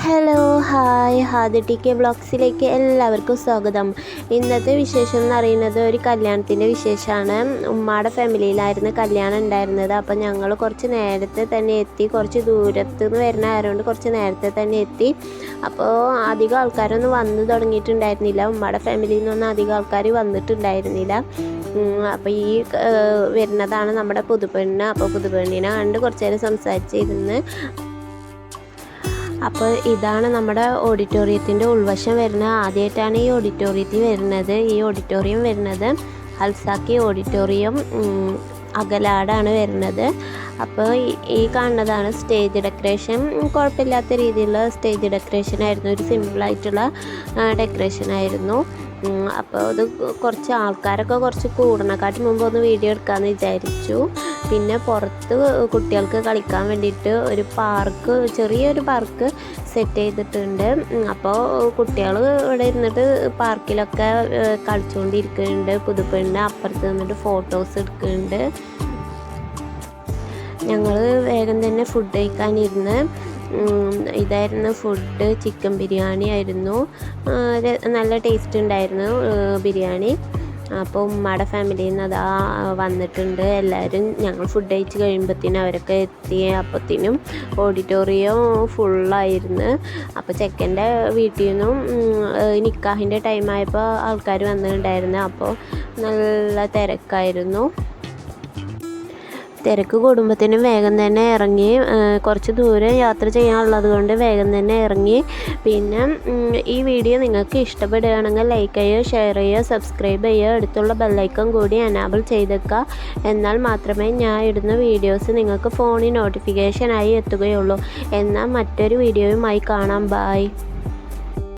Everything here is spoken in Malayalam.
Hello hi Hadi T K ബ്ലോഗ്സിലേക്ക് എല്ലാവർക്കും സ്വാഗതം. ഇന്നത്തെ വിശേഷം എന്ന് പറയുന്നത് ഒരു കല്യാണത്തിൻ്റെ വിശേഷമാണ്. ഉമ്മയുടെ ഫാമിലിയിലായിരുന്നു കല്യാണം ഉണ്ടായിരുന്നത്. അപ്പോൾ ഞങ്ങൾ കുറച്ച് നേരത്തെ തന്നെ എത്തി. കുറച്ച് ദൂരത്ത് നിന്ന് വരുന്ന ആയതുകൊണ്ട് കുറച്ച് നേരത്തെ തന്നെ എത്തി. അപ്പോൾ അധികം ആൾക്കാരൊന്നും വന്നു തുടങ്ങിയിട്ടുണ്ടായിരുന്നില്ല. ഉമ്മയുടെ ഫാമിലിയിൽ നിന്നൊന്നും അധികം ആൾക്കാർ വന്നിട്ടുണ്ടായിരുന്നില്ല. അപ്പോൾ ഈ വരുന്നതാണ് നമ്മുടെ പുതുപ്പെണ്ണ്. അപ്പോൾ പുതുപ്പെണ്ണിനെ കണ്ട് കുറച്ച് നേരം സംസാരിച്ചിരുന്ന്. അപ്പോൾ ഇതാണ് നമ്മുടെ ഓഡിറ്റോറിയത്തിൻ്റെ ഉൾവശം വരുന്നത്. ആദ്യമായിട്ടാണ് ഈ ഓഡിറ്റോറിയത്തിൽ വരുന്നത്. ഈ ഓഡിറ്റോറിയം വരുന്നത് അൽസാക്കി ഓഡിറ്റോറിയം അകലാടാണ് വരുന്നത്. അപ്പോൾ ഈ കാണുന്നതാണ് സ്റ്റേജ് ഡെക്കറേഷൻ. കുഴപ്പമില്ലാത്ത രീതിയിലുള്ള സ്റ്റേജ് ഡെക്കറേഷൻ ആയിരുന്നു. ഒരു സിമ്പിളായിട്ടുള്ള ഡെക്കറേഷൻ ആയിരുന്നു. അപ്പോൾ അത് കുറച്ച് ആൾക്കാരൊക്കെ കുറച്ച് കൂടണക്കാട്ടി മുമ്പ് ഒന്ന് വീഡിയോ എടുക്കാമെന്ന് വിചാരിച്ചു. പിന്നെ പുറത്ത് കുട്ടികൾക്ക് കളിക്കാൻ വേണ്ടിയിട്ട് ഒരു പാർക്ക്, ചെറിയൊരു പാർക്ക് സെറ്റ് ചെയ്തിട്ടുണ്ട്. അപ്പോൾ കുട്ടികൾ ഇവിടെ ഇരുന്നിട്ട് പാർക്കിലൊക്കെ കളിച്ചുകൊണ്ടിരിക്കുന്നുണ്ട്. പുതുപ്പെണ്ണ് അപ്പുറത്ത് നിന്നിട്ട് ഫോട്ടോസ് എടുക്കുന്നുണ്ട്. ഞങ്ങൾ വേഗം തന്നെ ഫുഡ് കഴിക്കാനിരുന്ന്. ഇതായിരുന്നു ഫുഡ്. ചിക്കൻ ബിരിയാണി ആയിരുന്നു. നല്ല ടേസ്റ്റ് ഉണ്ടായിരുന്നു ബിരിയാണി. അപ്പോൾ ഉമ്മയുടെ ഫാമിലിയിൽ നിന്ന് അതാ വന്നിട്ടുണ്ട് എല്ലാവരും. ഞങ്ങൾ ഫുഡ് കഴിച്ച് കഴിയുമ്പോഴത്തേനും അവരൊക്കെ എത്തി. അപ്പോഴത്തേനും ഓഡിറ്റോറിയം ഫുള്ളായിരുന്നു. അപ്പോൾ ചെക്കൻ്റെ വീട്ടിൽ നിന്നും നിക്കാഹിൻ്റെ ടൈമായപ്പോൾ ആൾക്കാർ വന്നിട്ടുണ്ടായിരുന്നു. അപ്പോൾ നല്ല തിരക്കായിരുന്നു. തിരക്ക് കൂടുമ്പോഴത്തേനും വേഗം തന്നെ ഇറങ്ങി. കുറച്ച് ദൂരം യാത്ര ചെയ്യാനുള്ളത് കൊണ്ട് വേഗം തന്നെ ഇറങ്ങി. പിന്നെ ഈ വീഡിയോ നിങ്ങൾക്ക് ഇഷ്ടപ്പെടുകയാണെങ്കിൽ ലൈക്ക് ചെയ്യുക, ഷെയർ ചെയ്യുക, സബ്സ്ക്രൈബ് ചെയ്യുക. അടുത്തുള്ള ബെല്ലൈക്കൺ കൂടി എനാബിൾ ചെയ്തേക്കുക. എന്നാൽ മാത്രമേ ഞാൻ ഇടുന്ന വീഡിയോസ് നിങ്ങൾക്ക് ഫോണിൽ നോട്ടിഫിക്കേഷനായി എത്തുകയുള്ളൂ. എന്നാൽ മറ്റൊരു വീഡിയോയുമായി കാണാം. ബൈ.